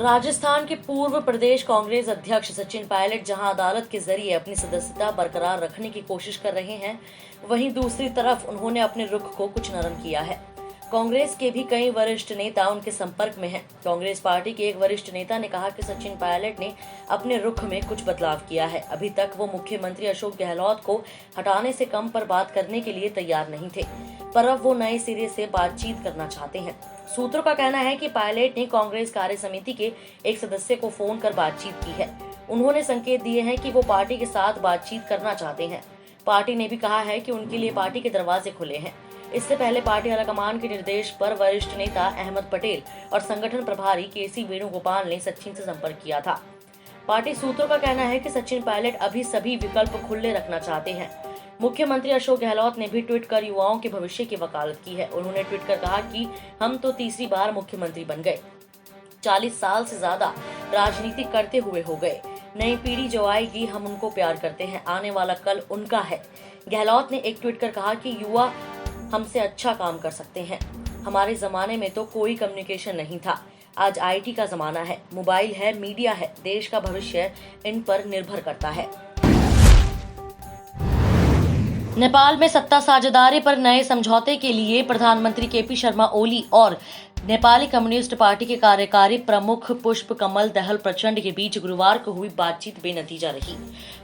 राजस्थान के पूर्व प्रदेश कांग्रेस अध्यक्ष सचिन पायलट जहां अदालत के जरिए अपनी सदस्यता बरकरार रखने की कोशिश कर रहे हैं, वहीं दूसरी तरफ उन्होंने अपने रुख को कुछ नरम किया है। कांग्रेस के भी कई वरिष्ठ नेता उनके संपर्क में हैं। कांग्रेस पार्टी के एक वरिष्ठ नेता ने कहा कि सचिन पायलट ने अपने रुख में कुछ बदलाव किया है। अभी तक वो मुख्यमंत्री अशोक गहलोत को हटाने से कम पर बात करने के लिए तैयार नहीं थे, पर अब वो नए सिरे से बातचीत करना चाहते हैं। सूत्रों का कहना है कि पायलट ने कांग्रेस कार्य समिति के एक सदस्य को फोन कर बातचीत की है। उन्होंने संकेत दिए हैं कि वो पार्टी के साथ बातचीत करना चाहते हैं। पार्टी ने भी कहा है कि उनके लिए पार्टी के दरवाजे खुले हैं। इससे पहले पार्टी हाईकमान के निर्देश पर वरिष्ठ नेता अहमद पटेल और संगठन प्रभारी केसी वेणुगोपाल ने सचिन से संपर्क किया था। पार्टी सूत्रों का कहना है कि सचिन पायलट अभी सभी विकल्प खुले रखना चाहते हैं। मुख्यमंत्री अशोक गहलोत ने भी ट्वीट कर युवाओं के भविष्य की वकालत की है। उन्होंने ट्वीट कर कहा कि हम तो तीसरी बार मुख्यमंत्री बन गए, 40 साल से ज्यादा राजनीति करते हुए हो गए। नई पीढ़ी जो आएगी हम उनको प्यार करते हैं, आने वाला कल उनका है। गहलोत ने एक ट्वीट कर कहा कि युवा हमसे अच्छा काम कर सकते हैं। हमारे जमाने में तो कोई कम्युनिकेशन नहीं था, आज आईटी का जमाना है, मोबाइल है, मीडिया है, देश का भविष्य इन पर निर्भर करता है। नेपाल में सत्ता साझेदारी पर नए समझौते के लिए प्रधानमंत्री केपी शर्मा ओली और नेपाली कम्युनिस्ट पार्टी के कार्यकारी प्रमुख पुष्प कमल दहल प्रचंड के बीच गुरुवार को हुई बातचीत बेनतीजा रही।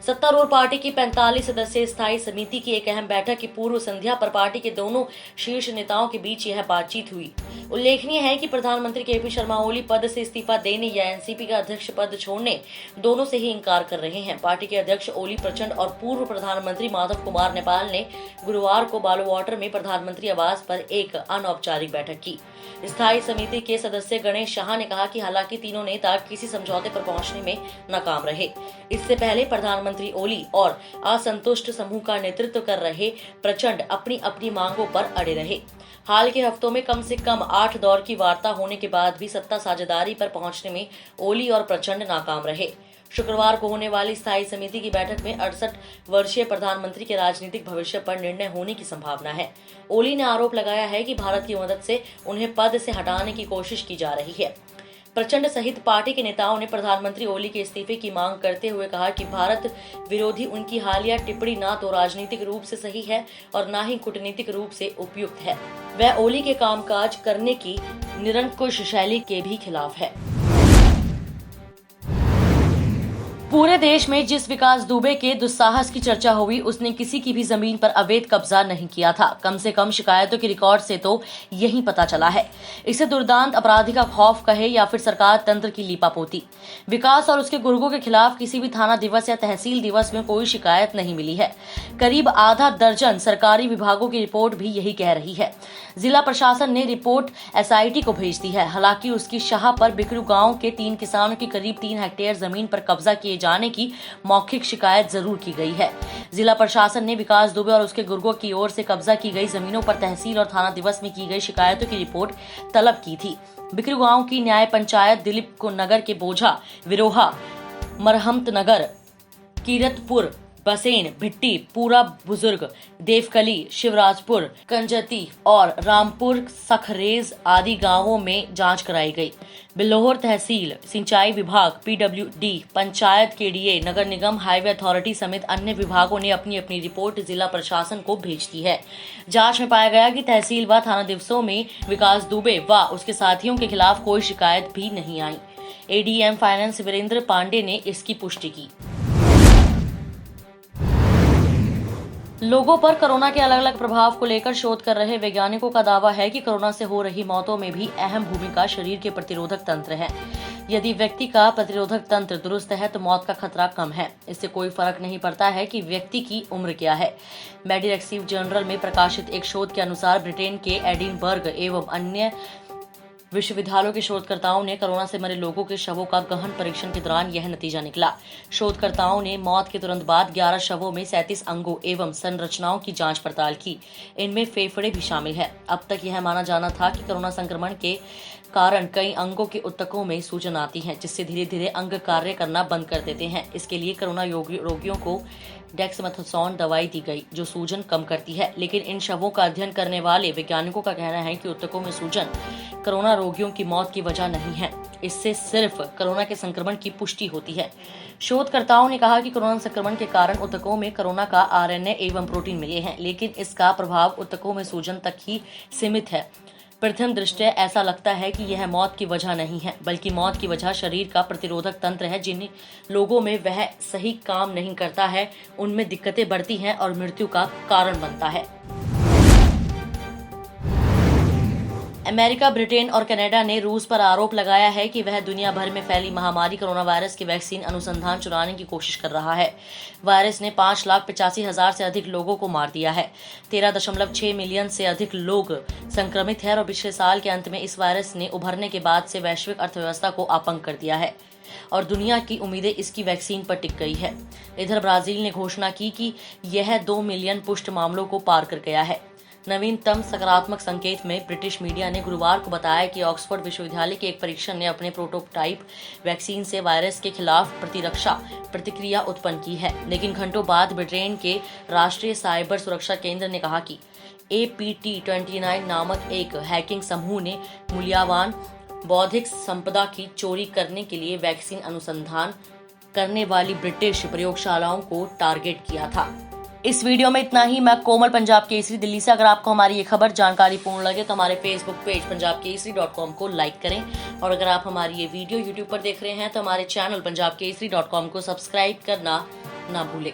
सत्तारूढ़ पार्टी की 45 सदस्यीय स्थायी समिति की एक अहम बैठक की पूर्व संध्या पर पार्टी के दोनों शीर्ष नेताओं के बीच यह बातचीत हुई। उल्लेखनीय है कि प्रधानमंत्री केपी शर्मा ओली पद से इस्तीफा देने या एनसीपी का अध्यक्ष पद छोड़ने दोनों से ही इंकार कर रहे हैं। पार्टी के अध्यक्ष ओली प्रचंड और पूर्व प्रधानमंत्री माधव कुमार नेपाल ने गुरुवार को बालूवाटर में प्रधानमंत्री आवास पर एक अनौपचारिक बैठक की। स्थायी समिति के सदस्य गणेश शाह ने कहा कि हालांकि तीनों नेता किसी समझौते पर पहुंचने में नाकाम रहे। इससे पहले प्रधानमंत्री ओली और असंतुष्ट समूह का नेतृत्व कर रहे प्रचंड अपनी अपनी मांगों पर अड़े रहे। हाल के हफ्तों में कम से कम 8 दौर की वार्ता होने के बाद भी सत्ता साझेदारी पर पहुंचने में ओली और प्रचंड नाकाम रहे। शुक्रवार को होने वाली स्थायी समिति की बैठक में 68 वर्षीय प्रधानमंत्री के राजनीतिक भविष्य पर निर्णय होने की संभावना है। ओली ने आरोप लगाया है कि भारत की मदद से उन्हें पद से हटाने की कोशिश की जा रही है। प्रचंड सहित पार्टी के नेताओं ने प्रधानमंत्री ओली के इस्तीफे की मांग करते हुए कहा कि भारत विरोधी उनकी हालिया टिप्पणी न तो राजनीतिक रूप से सही है और न ही कूटनीतिक रूप से उपयुक्त है। वह ओली के कामकाज करने की निरंकुश शैली के भी खिलाफ है। पूरे देश में जिस विकास दुबे के दुस्साहस की चर्चा हुई, उसने किसी की भी जमीन पर अवैध कब्जा नहीं किया था। कम से कम शिकायतों के रिकॉर्ड से तो यही पता चला है। इसे दुर्दांत अपराधी का खौफ कहे या फिर सरकार तंत्र की लीपापोती। विकास और उसके गुर्गों के खिलाफ किसी भी थाना दिवस या तहसील दिवस में कोई शिकायत नहीं मिली है। करीब आधा दर्जन सरकारी विभागों की रिपोर्ट भी यही कह रही है। जिला प्रशासन ने रिपोर्ट एसआईटी को भेज दी है। हालांकि उसकी शाह पर बिकरू गांव के 3 किसानों की करीब 3 हेक्टेयर जमीन पर कब्जा किए जाने की मौखिक शिकायत जरूर की गई है। जिला प्रशासन ने विकास दुबे और उसके गुर्गों की ओर से कब्जा की गई जमीनों पर तहसील और थाना दिवस में की गई शिकायतों की रिपोर्ट तलब की थी। बिकरू गांव की न्याय पंचायत दिलीप को नगर के बोझा, विरोहा, मरहमत नगर, कीरतपुर, बसेन, भिट्टी, पूरा बुजुर्ग, देवकली, शिवराजपुर, कंजती और रामपुर सखरेज आदि गांवों में जांच कराई गई। बिल्लोहर तहसील, सिंचाई विभाग, पीडब्ल्यूडी, पंचायत, केडीए, नगर निगम, हाईवे अथॉरिटी समेत अन्य विभागों ने अपनी अपनी रिपोर्ट जिला प्रशासन को भेज दी है। जांच में पाया गया कि तहसील व थाना दिवसों में विकास दुबे व उसके साथियों के खिलाफ कोई शिकायत भी नहीं आई। एडीएम फाइनेंस वीरेंद्र पांडे ने इसकी पुष्टि की। लोगों पर कोरोना के अलग अलग प्रभाव को लेकर शोध कर रहे वैज्ञानिकों का दावा है कि कोरोना से हो रही मौतों में भी अहम भूमिका शरीर के प्रतिरोधक तंत्र है। यदि व्यक्ति का प्रतिरोधक तंत्र दुरुस्त है तो मौत का खतरा कम है। इससे कोई फर्क नहीं पड़ता है कि व्यक्ति की उम्र क्या है। मेडिसिन जर्नल में प्रकाशित एक शोध के अनुसार ब्रिटेन के एडिनबर्ग एवं अन्य विश्वविद्यालयों के शोधकर्ताओं ने कोरोना से मरे लोगों के शवों का गहन परीक्षण के दौरान यह नतीजा निकला। शोधकर्ताओं ने मौत के तुरंत बाद 11 शवों में 37 अंगों एवं संरचनाओं की जांच पड़ताल की। इनमें फेफड़े भी शामिल है। अब तक यह माना जाना था कि कोरोना संक्रमण के कारण कई अंगों के ऊतकों में सूजन आती है, जिससे धीरे धीरे अंग कार्य करना बंद कर देते हैं। इसके लिए कोरोना रोगियों को डेक्सामेथासोन दवाई दी गई, जो सूजन कम करती है। लेकिन इन शवों का अध्ययन करने वाले वैज्ञानिकों का कहना है कि ऊतकों में सूजन कोरोना रोगियों की मौत की वजह नहीं है। इससे सिर्फ कोरोना के संक्रमण की पुष्टि होती है। शोधकर्ताओं ने कहा कि कोरोना संक्रमण के कारण ऊतकों में कोरोना का आरएनए एवं प्रोटीन मिले हैं, लेकिन इसका प्रभाव ऊतकों में सूजन तक ही सीमित है। प्रथम दृष्टया ऐसा लगता है कि यह मौत की वजह नहीं है, बल्कि मौत की वजह शरीर का प्रतिरोधक तंत्र है। जिन लोगों में वह सही काम नहीं करता है, उनमें दिक्कतें बढ़ती हैं और मृत्यु का कारण बनता है। अमेरिका, ब्रिटेन और कनाडा ने रूस पर आरोप लगाया है कि वह दुनिया भर में फैली महामारी कोरोना वायरस की वैक्सीन अनुसंधान चुराने की कोशिश कर रहा है। वायरस ने 5,85,000 से अधिक लोगों को मार दिया है। 13.6 मिलियन से अधिक लोग संक्रमित हैं और पिछले साल के अंत में इस वायरस ने उभरने के बाद से वैश्विक अर्थव्यवस्था को अपंग कर दिया है और दुनिया की उम्मीदें इसकी वैक्सीन पर टिक गई है। इधर ब्राजील ने घोषणा की कि यह 2 मिलियन पुष्ट मामलों को पार कर गया है। नवीनतम सकारात्मक संकेत में ब्रिटिश मीडिया ने गुरुवार को बताया कि ऑक्सफोर्ड विश्वविद्यालय के एक परीक्षण ने अपने प्रोटोटाइप वैक्सीन से वायरस के खिलाफ प्रतिरक्षा प्रतिक्रिया उत्पन्न की है। लेकिन घंटों बाद ब्रिटेन के राष्ट्रीय साइबर सुरक्षा केंद्र ने कहा कि APT29 नामक एक हैकिंग समूह ने मूल्यवान बौद्धिक संपदा की चोरी करने के लिए वैक्सीन अनुसंधान करने वाली ब्रिटिश प्रयोगशालाओं को टारगेट किया था। इस वीडियो में इतना ही। मैं कोमल, पंजाब केसरी, दिल्ली से। अगर आपको हमारी ये खबर जानकारी पूर्ण लगे तो हमारे फेसबुक पेज punjabkesari.com को लाइक करें और अगर आप हमारी ये वीडियो यूट्यूब पर देख रहे हैं तो हमारे चैनल punjabkesari.com को सब्सक्राइब करना ना भूलें।